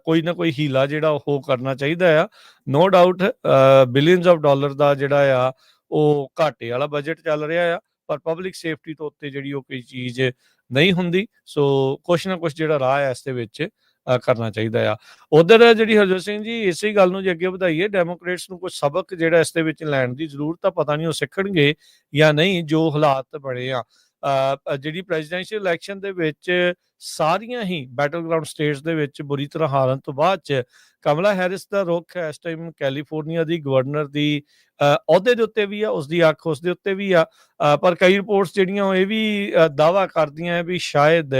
ਕੋਈ ਨਾ ਕੋਈ ਹੀਲਾ ਜਿਹੜਾ ਉਹ ਕਰਨਾ ਚਾਹੀਦਾ ਆ। No doubt billions of dollar ਦਾ ਜਿਹੜਾ ਆ ਉਹ ਘਾਟੇ ਵਾਲਾ ਬਜਟ ਚੱਲ ਰਿਹਾ ਆ, ਪਰ ਪਬਲਿਕ ਸੇਫਟੀ ਤੋਂ ਉੱਤੇ ਜਿਹੜੀ ਉਹ ਕੋਈ ਚੀਜ਼ ਨਹੀਂ ਹੁੰਦੀ। ਸੋ ਕੁਛ ਨਾ ਕੁਛ ਜਿਹੜਾ ਰਾਹ ਹੈ ਇਸ ਦੇ ਵਿੱਚ ਕਰਨਾ ਚਾਹੀਦਾ ਆ। ਉਧਰ ਜਿਹੜੀ ਹਰਜੋਤ ਸਿੰਘ ਜੀ ਇਸੇ ਗੱਲ ਨੂੰ ਜੇ ਅੱਗੇ ਵਧਾਈਏ, ਡੈਮੋਕ੍ਰੇਟਸ ਨੂੰ ਕੁਝ ਸਬਕ ਜਿਹੜਾ ਇਸ ਦੇ ਵਿੱਚ ਲੈਣ ਦੀ ਜ਼ਰੂਰਤ ਆ, ਪਤਾ ਨਹੀਂ ਉਹ ਸਿੱਖਣਗੇ ਜਾਂ ਨਹੀਂ ਜੋ ਹਾਲਾਤ ਬਣੇ ਆ। ਜਿਹੜੀ ਪ੍ਰੈਜ਼ੀਡੈਂਸ਼ੀਅਲ ਇਲੈਕਸ਼ਨ ਦੇ ਵਿੱਚ ਸਾਰੀਆਂ ਹੀ ਬੈਟਲ ਗਰਾਊਂਡ ਸਟੇਟਸ ਦੇ ਵਿੱਚ ਬੁਰੀ ਤਰ੍ਹਾਂ ਹਾਰਨ ਤੋਂ ਬਾਅਦ ਚ ਕਮਲਾ ਹੈਰਿਸ ਦਾ ਰੁਖ ਇਸ ਟਾਈਮ ਕੈਲੀਫੋਰਨੀਆ ਦੀ ਗਵਰਨਰ ਦੀ ਅਹੁਦੇ ਦੇ ਉੱਤੇ ਵੀ ਆ, ਉਸਦੀ ਅੱਖ ਉਸ ਦੇ ਉੱਤੇ ਵੀ ਆ। ਪਰ ਕਈ ਰਿਪੋਰਟਸ ਜਿਹੜੀਆਂ ਉਹ ਇਹ ਵੀ ਦਾਅਵਾ ਕਰਦੀਆਂ ਵੀ ਸ਼ਾਇਦ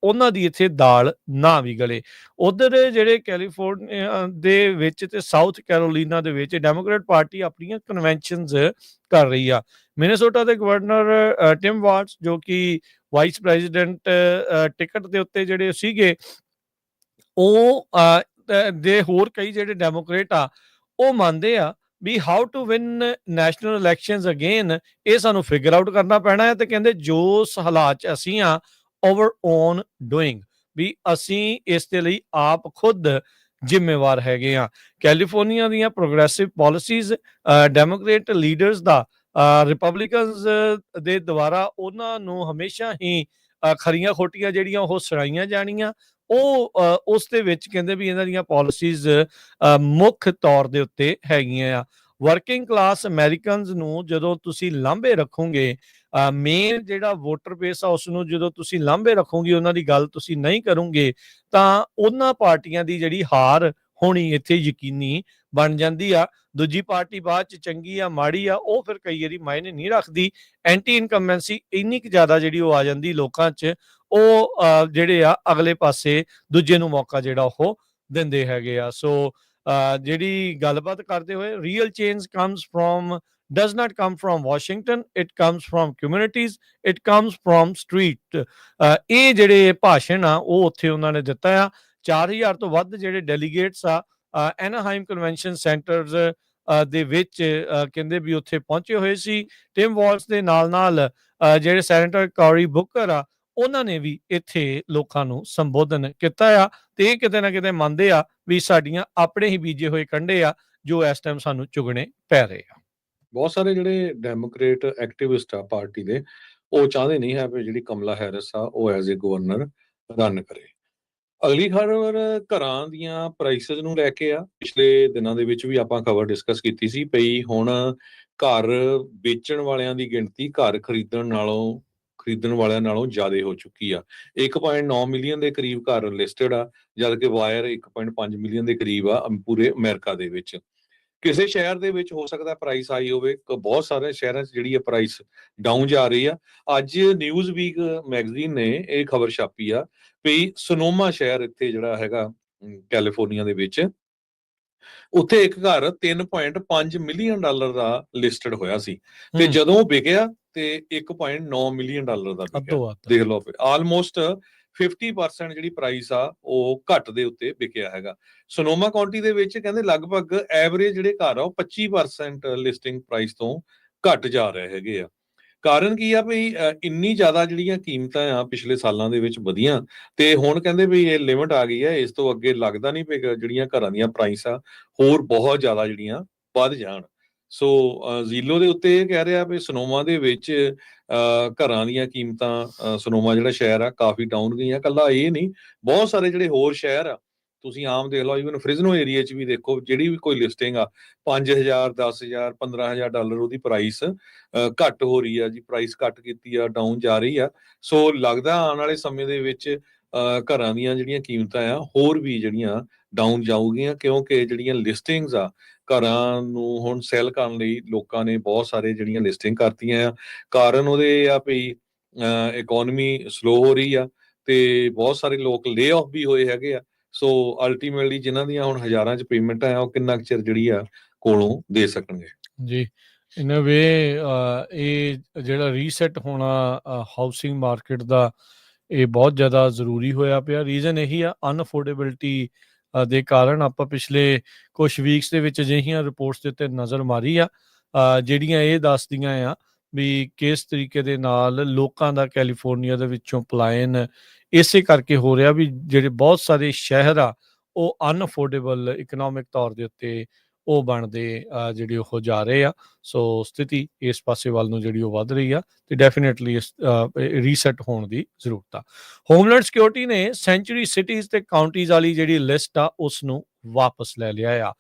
ਉਹਨਾਂ ਦੀ ਇੱਥੇ ਦਾਲ ਨਾ ਵੀ ਗਲੇ। ਉਧਰ ਜਿਹੜੇ ਕੈਲੀਫੋਰਨੀਆ ਦੇ ਵਿੱਚ ਤੇ ਸਾਊਥ ਕੈਰੋਲੀਨਾ ਦੇ ਵਿੱਚ ਡੈਮੋਕ੍ਰੇਟ ਪਾਰਟੀ ਆਪਣੀਆਂ ਕਨਵੈਨਸ਼ਨਸ ਕਰ ਰਹੀ ਆ। ਮਿਨੇਸੋਟਾ ਦੇ ਗਵਰਨਰ ਟਿਮ ਵਾਟਸ ਜੋ ਕਿ ਵਾਈਸ ਪ੍ਰੈਜ਼ੀਡੈਂਟ ਟਿਕਟ ਦੇ ਉੱਤੇ ਜਿਹੜੇ ਸੀਗੇ, ਉਹ ਦੇ ਹੋਰ ਕਈ ਜਿਹੜੇ ਡੈਮੋਕ੍ਰੇਟ ਆ ਉਹ ਮੰਨਦੇ ਆ ਵੀ how to win national elections again ਇਹ ਸਾਨੂੰ ਫਿਗਰ ਆਊਟ ਕਰਨਾ ਪੈਣਾ ਹੈ। ਤੇ ਕਹਿੰਦੇ ਜੋ ਹਾਲਾਤ 'ਚ ਅਸੀਂ ਆ ਓਵਰ ਓਨ ਡੂਇੰਗ ਵੀ ਅਸੀਂ ਇਸ ਦੇ ਲਈ ਆਪ ਖੁਦ ਜ਼ਿੰਮੇਵਾਰ ਹੈਗੇ ਆ। ਕੈਲੀਫੋਰਨੀਆ ਦੀਆਂ ਪ੍ਰੋਗਰੈਸਿਵ ਪਾਲਿਸੀਜ਼ ਡੈਮੋਕ੍ਰੇਟ ਲੀਡਰਸ ਦਾ ਰਿਪਬਲਿਕਨਸ ਦੇ ਦੁਆਰਾ ਉਹਨਾਂ ਨੂੰ ਹਮੇਸ਼ਾ ਹੀ ਖਰੀਆਂ ਖੋਟੀਆਂ ਜਿਹੜੀਆਂ ਉਹ ਸੁਣਾਈਆਂ ਜਾਣੀਆਂ। ਉਹ ਉਸ ਦੇ ਵਿੱਚ ਕਹਿੰਦੇ ਵੀ ਇਹਨਾਂ ਦੀਆਂ ਪਾਲਿਸੀਜ਼ ਮੁੱਖ ਤੌਰ ਦੇ ਉੱਤੇ ਹੈਗੀਆਂ ਆ। ਵਰਕਿੰਗ ਕਲਾਸ ਅਮਰੀਕਨਸ ਨੂੰ ਜਦੋਂ ਤੁਸੀਂ ਲਾਂਭੇ ਰੱਖੋਗੇ, ਮੇਨ ਜਿਹੜਾ ਵੋਟਰ ਬੇਸ ਆ ਉਸ ਨੂੰ ਜਦੋਂ ਤੁਸੀਂ ਲਾਂਭੇ ਰੱਖੋਗੇ, ਉਹਨਾਂ ਦੀ ਗੱਲ ਤੁਸੀਂ ਨਹੀਂ ਕਰੋਗੇ, ਤਾਂ ਉਹਨਾਂ ਪਾਰਟੀਆਂ ਦੀ ਜਿਹੜੀ ਹਾਰ ਹੋਣੀ ਇੱਥੇ ਯਕੀਨੀ ਬਣ ਜਾਂਦੀ ਆ। ਦੂਜੀ ਪਾਰਟੀ ਬਾਅਦ ਚ ਚੰਗੀ ਆ ਮਾੜੀ ਆ ਉਹ ਫਿਰ ਕਈ ਵਾਰੀ ਮਾਇਨੇ ਨਹੀਂ ਰੱਖਦੀ। ਐਂਟੀ ਇਨਕੰਬੈਂਸੀ ਇੰਨੀ ਕੁ ਜ਼ਿਆਦਾ ਜਿਹੜੀ ਉਹ ਆ ਜਾਂਦੀ ਲੋਕਾਂ 'ਚ, ਉਹ ਜਿਹੜੇ ਆ ਅਗਲੇ ਪਾਸੇ ਦੂਜੇ ਨੂੰ ਮੌਕਾ ਜਿਹੜਾ ਉਹ ਦਿੰਦੇ ਹੈਗੇ ਆ। ਸੋ ਜਿਹੜੀ ਗੱਲਬਾਤ ਕਰਦੇ ਹੋਏ, real change does not come from Washington, it comes from communities, it comes from street। ਇਹ ਜਿਹੜੇ ਭਾਸ਼ਣ ਆ ਉਹ ਉੱਥੇ ਉਹਨਾਂ ਨੇ ਦਿੱਤਾ ਆ। 4000 ਤੋਂ ਵੱਧ ਜਿਹੜੇ ਡੈਲੀਗੇਟਸ ਆ ਐਨਾਹਾਈਮ ਕਨਵੈਨਸ਼ਨ ਸੈਂਟਰਸ ਦੇ ਵਿੱਚ ਕਹਿੰਦੇ ਵੀ ਉੱਥੇ ਪਹੁੰਚੇ ਹੋਏ ਸੀ। ਟਿਮ ਵਾਲਸ ਦੇ ਨਾਲ ਜਿਹੜੇ ਸੈਨੇਟਰ ਕੌਰੀ ਬੁਕਰ ਆ ਉਹਨਾਂ ਨੇ ਵੀ ਇੱਥੇ ਲੋਕਾਂ ਨੂੰ ਸੰਬੋਧਨ ਕੀਤਾ ਆ। ਤੇ ਇਹ ਕਿਤੇ ਨਾ ਕਿਤੇ ਮੰਨਦੇ ਆ ਵੀ ਸਾਡੀਆਂ ਆਪਣੇ ਹੀ ਬੀਜੇ ਹੋਏ ਕੰਡੇ ਆ ਜੋ ਇਸ ਟਾਈਮ ਸਾਨੂੰ ਚੁਗਣੇ ਪੈ ਰਹੇ ਆ। ਬਹੁਤ ਸਾਰੇ ਜਿਹੜੇ ਡੈਮੋਕ੍ਰੇਟ ਐਕਟਿਵਿਸਟ ਆ ਪਾਰਟੀ ਦੇ, ਉਹ ਚਾਹੁੰਦੇ ਨਹੀਂ ਹੈ ਵੀ ਜਿਹੜੀ ਕਮਲਾ ਹੈਰਿਸ ਆ ਉਹ ਐਜ਼ ਏ ਗਵਰਨਰ ਰਨ ਕਰੇ। ਅਗਲੀ ਖਬਰ ਘਰਾਂ ਦੀਆਂ ਪ੍ਰਾਈਸਿਸ ਨੂੰ ਲੈ ਕੇ ਆ। ਪਿਛਲੇ ਦਿਨਾਂ ਦੇ ਵਿੱਚ ਵੀ ਆਪਾਂ ਖਬਰ ਡਿਸਕਸ ਕੀਤੀ ਸੀ ਪਈ ਹੁਣ ਘਰ ਵੇਚਣ ਵਾਲਿਆਂ ਦੀ ਗਿਣਤੀ ਘਰ ਖਰੀਦਣ ਵਾਲਿਆਂ ਨਾਲੋਂ ਜ਼ਿਆਦਾ ਹੋ ਚੁੱਕੀ ਆ। 1.9 ਮਿਲੀਅਨ ਦੇ ਕਰੀਬ ਘਰ ਲਿਸਟਡ ਆ, ਜਦ ਕਿ ਵਾਇਰ 1.5 ਮਿਲੀਅਨ ਦੇ ਕਰੀਬ ਆ ਪੂਰੇ ਅਮਰੀਕਾ ਦੇ ਵਿੱਚ। ਕਿਸੇ ਸ਼ਹਿਰ ਦੇ ਵਿੱਚ ਹੋ ਸਕਦਾ ਪ੍ਰਾਈਸ ਹਾਈ ਹੋਵੇ, ਬਹੁਤ ਸਾਰੇ ਸ਼ਹਿਰਾਂ 'ਚ ਜਿਹੜੀ ਆ ਪ੍ਰਾਈਸ ਡਾਊਨ ਜਾ ਰਹੀ ਆ। ਅੱਜ ਨਿਊਜ਼ ਵੀਕ ਮੈਗਜ਼ੀਨ ਨੇ ਇਹ ਖਬਰ ਛਾਪੀ ਆ ਵੀ ਸੋਨੋਮਾ ਸ਼ਹਿਰ ਇੱਥੇ ਜਿਹੜਾ ਹੈਗਾ ਕੈਲੀਫੋਰਨੀਆ ਦੇ ਵਿੱਚ, ਉੱਥੇ ਇੱਕ ਘਰ 3.5 ਮਿਲੀਅਨ ਡਾਲਰ ਦਾ ਲਿਸਟਡ ਹੋਇਆ ਸੀ ਤੇ ਜਦੋਂ ਵਿਕਿਆ ਤੇ 1.9 ਮਿਲੀਅਨ ਡਾਲਰ ਦਾ ਵਿਕਿਆ। ਦੇਖ ਲਓ ਫਿਰ ਆਲਮੋਸਟ 50% ਜਿਹੜੀ ਪ੍ਰਾਈਸ ਆ ਉਹ ਘੱਟ ਦੇ ਉੱਤੇ ਵਿਕਿਆ ਹੈਗਾ। ਸੋਨੋਮਾ ਕਾਉਂਟੀ ਦੇ ਵਿੱਚ ਕਹਿੰਦੇ ਲਗਭਗ ਐਵਰੇਜ ਜਿਹੜੇ ਘਰ ਆ ਉਹ 25% ਲਿਸਟਿੰਗ ਪ੍ਰਾਈਸ ਤੋਂ ਘੱਟ ਜਾ ਰਹੇ ਹੈਗੇ ਆ। ਕਾਰਨ ਕੀ ਆ ਵੀ ਇੰਨੀ ਜ਼ਿਆਦਾ ਜਿਹੜੀਆਂ ਕੀਮਤਾਂ ਆ ਪਿਛਲੇ ਸਾਲਾਂ ਦੇ ਵਿੱਚ ਵਧੀਆਂ ਤੇ ਹੁਣ ਕਹਿੰਦੇ ਵੀ ਇਹ ਲਿਮਟ ਆ ਗਈ ਹੈ, ਇਸ ਤੋਂ ਅੱਗੇ ਲੱਗਦਾ ਨਹੀਂ ਵੀ ਜਿਹੜੀਆਂ ਘਰਾਂ ਦੀਆਂ ਪ੍ਰਾਈਸ ਆ ਹੋਰ ਬਹੁਤ ਜ਼ਿਆਦਾ ਜਿਹੜੀਆਂ ਵੱਧ ਜਾਣ। ਸੋ ਜ਼ੀਲੋ ਦੇ ਉੱਤੇ ਇਹ ਕਹਿ ਰਿਹਾ ਵੀ ਸੋਨੋਮਾ ਦੇ ਵਿੱਚ ਘਰਾਂ ਦੀਆਂ ਕੀਮਤਾਂ ਸੋਨੋਮਾ ਜਿਹੜਾ ਸ਼ਹਿਰ ਆ ਕਾਫੀ ਡਾਊਨ ਗਈਆਂ। ਇਕੱਲਾ ਇਹ ਨਹੀਂ, ਬਹੁਤ ਸਾਰੇ ਜਿਹੜੇ ਹੋਰ ਸ਼ਹਿਰ ਆ ਤੁਸੀਂ ਆਮ ਦੇਖ ਲਓ, ਈਵਨ ਫ੍ਰਿਜ਼ਨੋ ਏਰੀਆ 'ਚ ਵੀ ਦੇਖੋ ਜਿਹੜੀ ਵੀ ਕੋਈ ਲਿਸਟਿੰਗ ਆ 5000 10,000 15,000 ਡਾਲਰ ਉਹਦੀ ਪ੍ਰਾਈਸ ਘੱਟ ਹੋ ਰਹੀ ਆ ਜੀ, ਪ੍ਰਾਈਸ ਘੱਟ ਕੀਤੀ ਆ, ਡਾਊਨ ਜਾ ਰਹੀ ਆ। ਸੋ ਲੱਗਦਾ ਆਉਣ ਵਾਲੇ ਸਮੇਂ ਦੇ ਵਿੱਚ ਘਰਾਂ ਦੀਆਂ ਜਿਹੜੀਆਂ ਕੀਮਤਾਂ ਆ ਹੋਰ ਵੀ ਜਿਹੜੀਆਂ ਡਾਊਨ ਜਾਊਗੀਆਂ, ਕਿਉਂਕਿ ਜਿਹੜੀਆਂ ਲਿਸਟਿੰਗਸ ਆ ਘਰਾਂ ਨੂੰ ਹੁਣ ਸੈਲ ਕਰਨ ਲਈ ਲੋਕਾਂ ਨੇ ਬਹੁਤ ਸਾਰੇ ਜਿਹੜੀਆਂ ਲਿਸਟਿੰਗ ਕਰਤੀਆਂ ਆ। ਕਾਰਨ ਉਹਦੇ ਆ ਵੀ ਇਕਨੋਮੀ ਸਲੋ ਹੋ ਰਹੀ ਆ ਤੇ ਬਹੁਤ ਸਾਰੇ ਲੋਕ ਲੇ ਆਫ ਵੀ ਹੋਏ ਹੈਗੇ ਆ। ਸੋ ਅਲਟੀਮੇਟਲੀ ਜਿਨ੍ਹਾਂ ਦੀਆਂ ਹੁਣ ਹਜ਼ਾਰਾਂ 'ਚ ਪੇਮੈਂਟਾਂ ਆ, ਉਹ ਕਿੰਨਾ ਕੁ ਚਿਰ ਜਿਹੜੀ ਆ ਕੋਲੋਂ ਦੇ ਸਕਣਗੇ। ਜੀ, ਇਨ ਅ ਵੇ ਇਹ ਜਿਹੜਾ ਰੀਸੈਟ ਹੋਣਾ ਹਾਊਸਿੰਗ ਮਾਰਕੀਟ ਦਾ, ਇਹ ਬਹੁਤ ਜ਼ਿਆਦਾ ਜ਼ਰੂਰੀ ਹੋਇਆ ਪਿਆ। ਰੀਜ਼ਨ ਇਹੀ ਆ, ਅਨਅਫੋਰਡੇਬਿਲਟੀ ਦੇ ਕਾਰਨ। ਆਪਾਂ ਪਿਛਲੇ ਕੁਛ ਵੀਕਸ ਦੇ ਵਿੱਚ ਅਜਿਹੀਆਂ ਰਿਪੋਰਟਸ ਦੇ ਉੱਤੇ ਨਜ਼ਰ ਮਾਰੀ ਆ, ਜਿਹੜੀਆਂ ਇਹ ਦੱਸਦੀਆਂ ਆ ਵੀ ਕਿਸ ਤਰੀਕੇ ਦੇ ਨਾਲ ਲੋਕਾਂ ਦਾ ਕੈਲੀਫੋਰਨੀਆ ਦੇ ਵਿੱਚੋਂ ਪਲਾਇਨ ਇਸੇ ਕਰਕੇ ਹੋ ਰਿਹਾ ਵੀ ਜਿਹੜੇ ਬਹੁਤ ਸਾਰੇ ਸ਼ਹਿਰ ਆ ਉਹ ਅਨਅਫੋਰਡੇਬਲ ਇਕਨੋਮਿਕ ਤੌਰ ਦੇ ਉੱਤੇ ਉਹ ਬਣਦੇ ਜਿਹੜੇ ਉਹ ਜਾ ਰਹੇ ਆ। ਸੋ ਸਥਿਤੀ ਇਸ ਪਾਸੇ ਵੱਲ ਨੂੰ ਜਿਹੜੀ ਉਹ ਵੱਧ ਰਹੀ ਆ, ਤੇ ਡੈਫੀਨੇਟਲੀ ਇਸ ਰੀਸੈਟ ਹੋਣ ਦੀ ਜ਼ਰੂਰਤ ਆ। ਹੋਮਲੈਂਡ ਸਿਕਿਉਰਿਟੀ ਨੇ ਸੈਂਚੁਰੀ ਸਿਟੀਜ਼ ਤੇ ਕਾਉਂਟੀਜ਼ ਵਾਲੀ ਜਿਹੜੀ ਲਿਸਟ ਆ ਉਸ ਨੂੰ ਵਾਪਸ ਲੈ ਲਿਆ ਆ।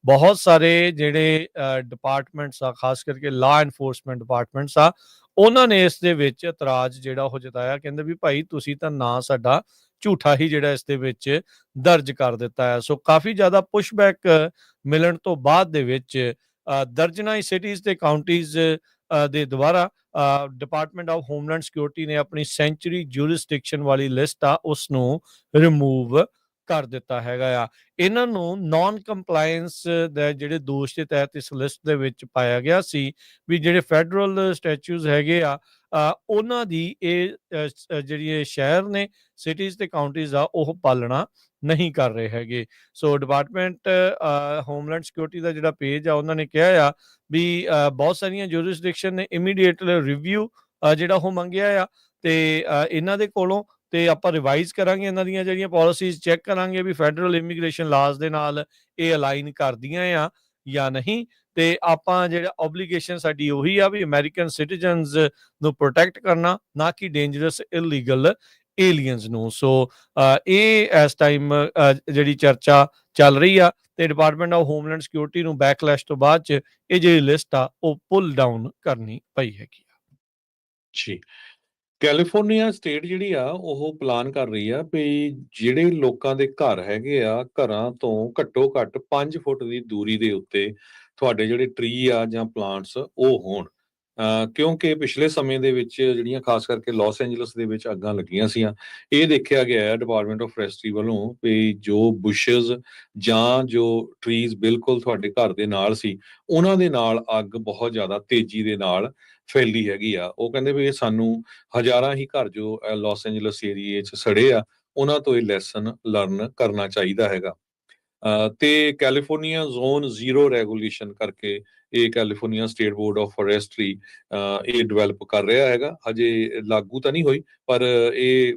ਬਹੁਤ ਸਾਰੇ ਜਿਹੜੇ ਡਿਪਾਰਟਮੈਂਟਸ ਆ, ਖਾਸ ਕਰਕੇ ਲਾ ਐਨਫੋਰਸਮੈਂਟ ਡਿਪਾਰਟਮੈਂਟਸ ਆ, ਉਹਨਾਂ ਨੇ ਇਸ ਦੇ ਵਿੱਚ ਇਤਰਾਜ਼ ਜਿਹੜਾ ਉਹ ਜਤਾਇਆ। ਕਹਿੰਦੇ ਵੀ ਭਾਈ ਤੁਸੀਂ ਤਾਂ ਨਾਂ ਸਾਡਾ ਝੂਠਾ ਹੀ ਜਿਹੜਾ ਇਸ ਦੇ ਵਿੱਚ ਦਰਜ ਕਰ ਦਿੱਤਾ ਹੈ। ਸੋ ਕਾਫੀ ਜ਼ਿਆਦਾ ਪੁਸ਼ਬੈਕ ਮਿਲਣ ਤੋਂ ਬਾਅਦ ਦੇ ਵਿੱਚ ਦਰਜਨਾਂ ਹੀ ਸਿਟੀਜ਼ ਤੇ ਕਾਉਂਟੀਜ਼ ਦੇ ਦੁਆਰਾ ਡਿਪਾਰਟਮੈਂਟ ਆਫ ਹੋਮਲੈਂਡ ਸਿਕਿਉਰਿਟੀ ਨੇ ਆਪਣੀ ਸੈਂਚੁਰੀ ਜੂਰਿਸਡਿਕਸ਼ਨ ਵਾਲੀ ਲਿਸਟ ਆ ਉਸ ਨੂੰ ਰਿਮੂਵ ਕਰ ਦਿੱਤਾ ਹੈਗਾ ਆ। ਇਹਨਾਂ ਨੂੰ ਨਾਨ ਕੰਪਲਾਇੰਸ ਦੇ ਜਿਹੜੇ ਦੋਸ਼ ਦੇ ਤਹਿਤ ਇਸ ਲਿਸਟ ਦੇ ਵਿੱਚ ਪਾਇਆ ਗਿਆ ਸੀ ਵੀ ਜਿਹੜੇ ਫੈਡਰਲ ਸਟੈਚੂਜ਼ ਹੈਗੇ ਆ, ਉਹਨਾਂ ਦੀ ਇਹ ਜਿਹੜੀ ਇਹ ਸ਼ਹਿਰ ਨੇ, ਸਿਟੀਜ਼ ਤੇ ਕਾਉਂਟੀਜ਼ ਆ, ਉਹ ਪਾਲਣਾ ਨਹੀਂ ਕਰ ਰਹੇ ਹੈਗੇ। ਸੋ ਡਿਪਾਰਟਮੈਂਟ ਹੋਮਲੈਂਡ ਸਿਕਿਉਰਿਟੀ ਦਾ ਜਿਹੜਾ ਪੇਜ ਆ, ਉਹਨਾਂ ਨੇ ਕਿਹਾ ਆ ਵੀ ਬਹੁਤ ਸਾਰੀਆਂ ਜੂਰਿਸਡਿਕਸ਼ਨ ਨੇ ਇਮੀਡੀਏਟ ਰਿਵਿਊ ਜਿਹੜਾ ਉਹ ਮੰਗਿਆ ਆ, ਤੇ ਇਹਨਾਂ ਦੇ ਕੋਲੋਂ, ਤੇ ਆਪਾਂ ਰਿਵਾਈਜ਼ ਕਰਾਂਗੇ ਇਹਨਾਂ ਦੀਆਂ ਜਿਹੜੀਆਂ ਪਾਲਿਸੀਜ਼, ਚੈੱਕ ਕਰਾਂਗੇ ਵੀ ਫੈਡਰਲ ਇਮੀਗ੍ਰੇਸ਼ਨ ਲਾਜ਼ ਦੇ ਨਾਲ ਇਹ ਅਲਾਈਨ ਕਰਦੀਆਂ ਆ ਜਾਂ ਨਹੀਂ। ਤੇ ਆਪਾਂ ਜਿਹੜਾ ਓਬਲੀਗੇਸ਼ਨ ਸਾਡੀ ਉਹੀ ਆ ਵੀ ਅਮਰੀਕਨ ਸਿਟੀਜ਼ਨਸ ਨੂੰ ਪ੍ਰੋਟੈਕਟ ਕਰਨਾ, ਨਾ ਕਿ ਡੇਂਜਰਸ ਇਲੀਗਲ ਏਲੀਅਨਸ ਨੂੰ। ਸੋ ਇਹ ਇਸ ਟਾਈਮ ਜਿਹੜੀ ਚਰਚਾ ਚੱਲ ਰਹੀ ਆ, ਤੇ ਡਿਪਾਰਟਮੈਂਟ ਆਫ ਹੋਮਲੈਂਡ ਸਿਕਿਉਰਿਟੀ ਨੂੰ ਬੈਕਲੈਸ਼ ਤੋਂ ਬਾਅਦ ਚ ਇਹ ਜਿਹੜੀ ਲਿਸਟ ਆ ਉਹ ਪੁੱਲ ਡਾਊਨ ਕਰਨੀ ਪਈ ਹੈਗੀ ਆ। ਜੀ, ਕੈਲੀਫੋਰਨੀਆ ਸਟੇਟ ਜਿਹੜੀ ਆ ਉਹ ਪਲਾਨ ਕਰ ਰਹੀ ਆ ਵੀ ਜਿਹੜੇ ਲੋਕਾਂ ਦੇ ਘਰ ਹੈਗੇ ਆ, ਘਰਾਂ ਤੋਂ ਘੱਟੋ ਘੱਟ 5 ਫੁੱਟ ਦੀ ਦੂਰੀ ਦੇ ਉੱਤੇ ਤੁਹਾਡੇ ਜਿਹੜੇ ਟਰੀ ਆ ਜਾਂ ਪਲਾਂਟਸ ਉਹ ਹੋਣ। ਕਿਉਂਕਿ ਪਿਛਲੇ ਸਮੇਂ ਦੇ ਵਿੱਚ ਜਿਹੜੀਆਂ ਖਾਸ ਕਰਕੇ ਲਾਸ ਐਂਜਲਸ ਦੇ ਵਿੱਚ ਅੱਗਾਂ ਲੱਗੀਆਂ ਸੀਆਂ, ਇਹ ਦੇਖਿਆ ਗਿਆ ਹੈ ਡਿਪਾਰਟਮੈਂਟ ਆਫ ਫੋਰੈਸਟਰੀ ਵੱਲੋਂ ਵੀ ਜੋ ਬੁਸ਼ਜ਼ ਜਾਂ ਜੋ ਟਰੀਜ਼ ਬਿਲਕੁਲ ਤੁਹਾਡੇ ਘਰ ਦੇ ਨਾਲ ਸੀ, ਉਹਨਾਂ ਦੇ ਨਾਲ ਅੱਗ ਬਹੁਤ ਜ਼ਿਆਦਾ ਤੇਜ਼ੀ ਦੇ ਨਾਲ ਫੈਲੀ ਹੈਗੀ ਆ। ਉਹ ਕਹਿੰਦੇ ਵੀ ਇਹ ਸਾਨੂੰ ਹਜ਼ਾਰਾਂ ਹੀ ਘਰ ਜੋ ਲਾਸ ਐਂਜਲਸ ਏਰੀਏ 'ਚ ਸੜੇ ਆ, ਉਹਨਾਂ ਤੋਂ ਇਹ ਲੈਸਨ ਲਰਨ ਕਰਨਾ ਚਾਹੀਦਾ ਹੈਗਾ। ਤੇ ਕੈਲੀਫੋਰਨੀਆ ਜ਼ੋਨ ਜ਼ੀਰੋ ਰੈਗੂਲੇਸ਼ਨ ਕਰਕੇ ਇਹ California state board of forestry ਇਹ ਡਿਵੈਲਪ ਕਰ ਰਿਹਾ ਹੈਗਾ। ਹਜੇ ਲਾਗੂ ਤਾਂ ਨਹੀਂ ਹੋਈ, ਪਰ ਇਹ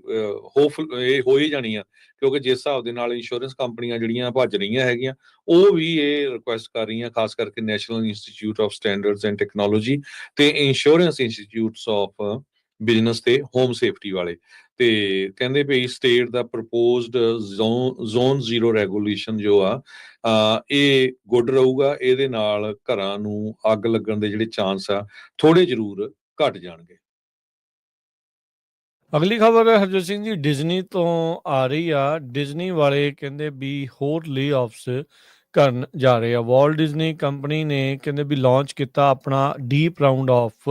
ਇਹ ਹੋ ਹੀ ਜਾਣੀ ਆ, ਕਿਉਂਕਿ ਜਿਸ ਹਿਸਾਬ ਦੇ ਨਾਲ ਇੰਸ਼ੋਰੈਂਸ ਕੰਪਨੀਆਂ ਜਿਹੜੀਆਂ ਭੱਜ ਰਹੀਆਂ ਹੈਗੀਆਂ, ਉਹ ਵੀ ਇਹ ਰਿਕੁਐਸਟ ਕਰ ਰਹੀਆਂ, ਖਾਸ ਕਰਕੇ national institute of standards and technology ਤੇ ਇੰਸ਼ੋਰੈਂਸ ਇੰਸਟੀਚਿਊਟਸ ਆਫ ਬਿਜ਼ਨਸ ਤੇ ਹੋਮ ਸੇਫਟੀ ਵਾਲੇ। ਤੇ ਕਹਿੰਦੇ ਵੀ ਸਟੇਟ ਦਾ ਪ੍ਰਪੋਜ਼ਡ ਜ਼ੋਨ ਜ਼ੀਰੋ ਰੈਗੂਲੇਸ਼ਨ ਜੋ ਆ ਇਹ ਗੁੱਡ ਰਹੂਗਾ। ਇਹਦੇ ਨਾਲ ਘਰਾਂ ਨੂੰ ਅੱਗ ਲੱਗਣ ਦੇ ਜਿਹੜੇ ਚਾਂਸ ਆ ਥੋੜੇ ਜ਼ਰੂਰ ਘਟ ਜਾਣਗੇ। ਅਗਲੀ ਖਬਰ ਹਰਜੋਤ ਸਿੰਘ ਜੀ ਡਿਜ਼ਨੀ ਤੋਂ ਆ ਰਹੀ ਆ। ਡਿਜ਼ਨੀ ਵਾਲੇ ਕਹਿੰਦੇ ਵੀ ਹੋਰ ਲੇ ਆਫਸ ਕਰਨ ਜਾ ਰਹੇ ਆ। ਵਾਲਟ ਡਿਜ਼ਨੀ ਕੰਪਨੀ ਨੇ ਕਹਿੰਦੇ ਵੀ ਲਾਂਚ ਕੀਤਾ ਆਪਣਾ ਡੀਪ ਰਾਉਂਡ ਆਫ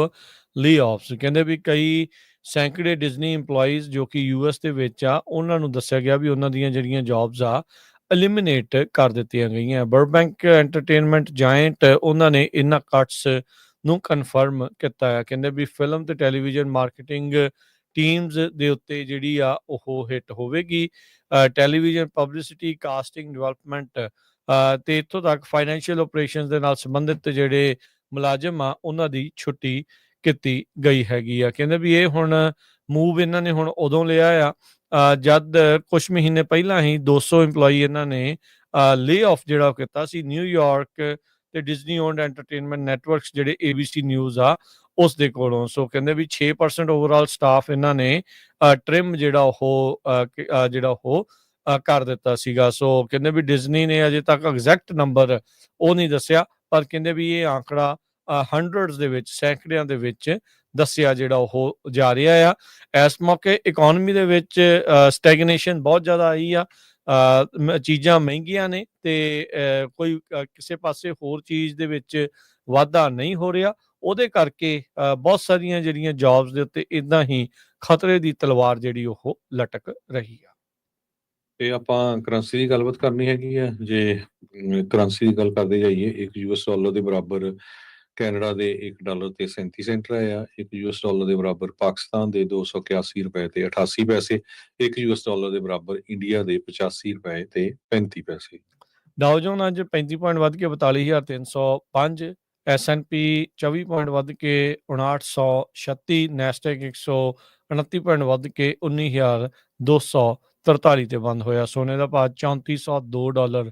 ਲੇ ਆਫਸ। ਕਹਿੰਦੇ ਵੀ ਕਈ ਸੈਂਕੜੇ ਡਿਜ਼ਨੀ EMPLOYEES ਜੋ ਕਿ US ਦੇ ਵਿੱਚ ਆ, ਉਹਨਾਂ ਨੂੰ ਦੱਸਿਆ ਗਿਆ ਵੀ ਉਹਨਾਂ ਦੀਆਂ ਜਿਹੜੀਆਂ ਜੌਬਸ ਆ ਐਲੀਮੀਨੇਟ ਕਰ ਦਿੱਤੀਆਂ ਗਈਆਂ। ਬਰਬੈਂਕ ਐਂਟਰਟੇਨਮੈਂਟ ਜਾਇੰਟ ਉਹਨਾਂ ਨੇ ਇਹਨਾਂ ਕੱਟਸ ਨੂੰ ਕਨਫਰਮ ਕੀਤਾ ਹੈ। ਕਹਿੰਦੇ ਵੀ ਫਿਲਮ ਤੇ ਟੈਲੀਵਿਜ਼ਨ ਮਾਰਕੀਟਿੰਗ ਟੀਮਸ ਦੇ ਉੱਤੇ ਜਿਹੜੀ ਆ ਉਹ ਹਿੱਟ ਹੋਵੇਗੀ। ਟੈਲੀਵਿਜ਼ਨ ਪਬਲਿਸਿਟੀ, ਕਾਸਟਿੰਗ, ਡਿਵੈਲਪਮੈਂਟ ਤੇ ਇੱਥੋਂ ਤੱਕ ਫਾਈਨੈਂਸ਼ੀਅਲ ਆਪਰੇਸ਼ਨਸ ਦੇ ਨਾਲ ਸੰਬੰਧਿਤ ਜਿਹੜੇ ਮੁਲਾਜ਼ਮ ਆ ਉਹਨਾਂ ਦੀ ਛੁੱਟੀ ਕੀਤੀ ਗਈ ਹੈਗੀ ਆ। ਕਹਿੰਦੇ ਵੀ ਇਹ ਹੁਣ ਮੂਵ ਇਹਨਾਂ ਨੇ ਹੁਣ ਉਦੋਂ ਲਿਆ ਆ ਜਦ ਕੁਝ ਮਹੀਨੇ ਪਹਿਲਾਂ ਹੀ 200 EMPLOYEE ਇਹਨਾਂ ਨੇ ਲੇ ਆਫ ਜਿਹੜਾ ਕੀਤਾ ਸੀ ਨਿਊਯਾਰਕ ਤੇ ਡਿਜ਼ਨੀ ਓਨਡ ਐਂਟਰਟੇਨਮੈਂਟ ਨੈਟਵਰਕਸ ਜਿਹੜੇ ABC ਨਿਊਜ਼ ਆ ਉਸ ਦੇ ਕੋਲੋਂ। ਸੋ ਕਹਿੰਦੇ ਵੀ 6% ਓਵਰਆਲ ਸਟਾਫ ਇਹਨਾਂ ਨੇ ਟ੍ਰਿਮ ਜਿਹੜਾ ਉਹ ਕਰ ਦਿੱਤਾ ਸੀਗਾ। ਸੋ ਕਹਿੰਦੇ ਵੀ ਡਿਜ਼ਨੀ ਨੇ ਅਜੇ ਤੱਕ ਐਗਜ਼ੈਕਟ ਨੰਬਰ ਉਹ ਨਹੀਂ ਦੱਸਿਆ, ਪਰ ਕਹਿੰਦੇ ਵੀ ਇਹ ਆંકੜਾ ਹੰਡਰਡਸ ਦੇ ਵਿੱਚ, ਸੈਂਕੜਿਆਂ ਦੇ ਵਿੱਚ ਦੱਸਿਆ ਜਿਹੜਾ ਉਹ ਜਾ ਰਿਹਾ ਆ। ਇਸ ਮੌਕੇ ਇਕਨੋਮੀ ਦੇ ਵਿੱਚ ਸਟੈਗਨੇਸ਼ਨ ਬਹੁਤ ਜ਼ਿਆਦਾ ਆਈ ਆ। ਚੀਜ਼ਾਂ ਮਹਿੰਗੀਆਂ ਨੇ ਤੇ ਕੋਈ ਕਿਸੇ ਪਾਸੇ ਹੋਰ ਚੀਜ਼ ਦੇ ਵਿੱਚ ਵਾਧਾ ਨਹੀਂ ਹੋ ਰਿਹਾ। ਉਹਦੇ ਕਰਕੇ ਬਹੁਤ ਸਾਰੀਆਂ ਜਿਹੜੀਆਂ ਜੌਬਸ ਦੇ ਉੱਤੇ ਇੱਦਾਂ ਹੀ ਖਤਰੇ ਦੀ ਤਲਵਾਰ ਜਿਹੜੀ ਉਹ ਲਟਕ ਰਹੀ ਆ। ਤੇ ਆਪਾਂ ਕਰੰਸੀ ਦੀ ਗੱਲਬਾਤ ਕਰਨੀ ਹੈਗੀ ਆ। ਜੇ ਕਰੰਸੀ ਦੀ ਗੱਲ ਕਰਦੇ ਜਾਈਏ, ਇੱਕ ਯੂਐਸ ਡਾਲਰ ਦੇ ਬਰਾਬਰ ਕੈਨੇਡਾ ਦੇ $1 ਤੇ 37 ਸੈਂਟ ਰਿਹਾ ਆ। ਇੱਕ ਯੂਐਸ ਡਾਲਰ ਦੇ ਬਰਾਬਰ ਪਾਕਿਸਤਾਨ ਦੇ 281 ਰੁਪਏ ਤੇ 88 ਪੈਸੇ। ਇੱਕ ਯੂਐਸ ਡਾਲਰ ਦੇ ਬਰਾਬਰ ਇੰਡੀਆ ਦੇ 85 ਰੁਪਏ ਤੇ 35 ਪੈਸੇ। ਡਾਓ ਜੋਨ ਅੱਜ 35 ਪੁਆਇੰਟ ਵੱਧ ਕੇ 42,305, S&P 24 ਪੁਆਇੰਟ ਵੱਧ ਕੇ 5936, ਨੈਸਡੈਕ 129 ਪੁਆਇੰਟ ਵੱਧ ਕੇ 19,243 ਤੇ ਬੰਦ ਹੋਇਆ। ਸੋਨੇ ਦਾ ਭਾਅ $3402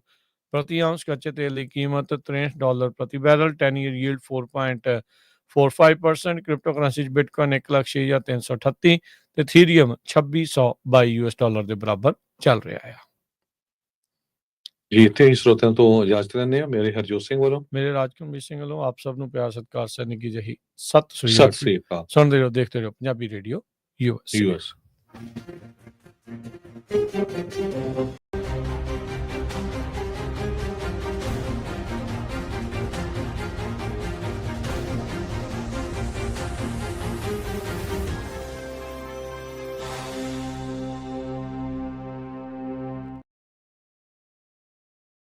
ਪ੍ਰਤੀ ਆਉਂਸ, ਕੱਚੇ ਤੇਲ ਦੀ ਕੀਮਤ $63 ਪ੍ਰਤੀ barrel, 10 year yield 4.45%, crypto currency 'ਚ ਬਿਟਕੋਇਨ 1,06,338 ਤੇ ਥੀਰੀਅਮ $2622 ਦੇ ਬਰਾਬਰ ਚੱਲ ਰਿਹਾ ਆ। ਜੀ, ਇੱਥੇ ਹੀ ਸਰੋਤਿਆਂ ਤੋਂ ਇਜਾਜ਼ਤ ਲੈਂਦੇ ਹਾਂ। ਮੇਰੇ ਹਰਜੋਤ ਸਿੰਘ ਵੱਲੋਂ, ਮੇਰੇ ਰਾਜਕੁਮਾਰ ਸਿੰਘ ਵੱਲੋਂ ਆਪ ਸਭ ਨੂੰ ਪਿਆਰ ਸਤਿਕਾਰ ਸਰ ਨਿੱਘੀ ਜਿਹੀ ਸਤਿ ਸ੍ਰੀ ਸਤਿ ਅਕਾਲ। ਸ੍ਰੀ ਅਕਾਲ। ਸੁਣਦੇ ਰਹੋ, ਦੇਖਦੇ ਰਹੋ ਪੰਜਾਬੀ ਰੇਡੀਓ ਯੂਐਸ। ਯੂਐਸ।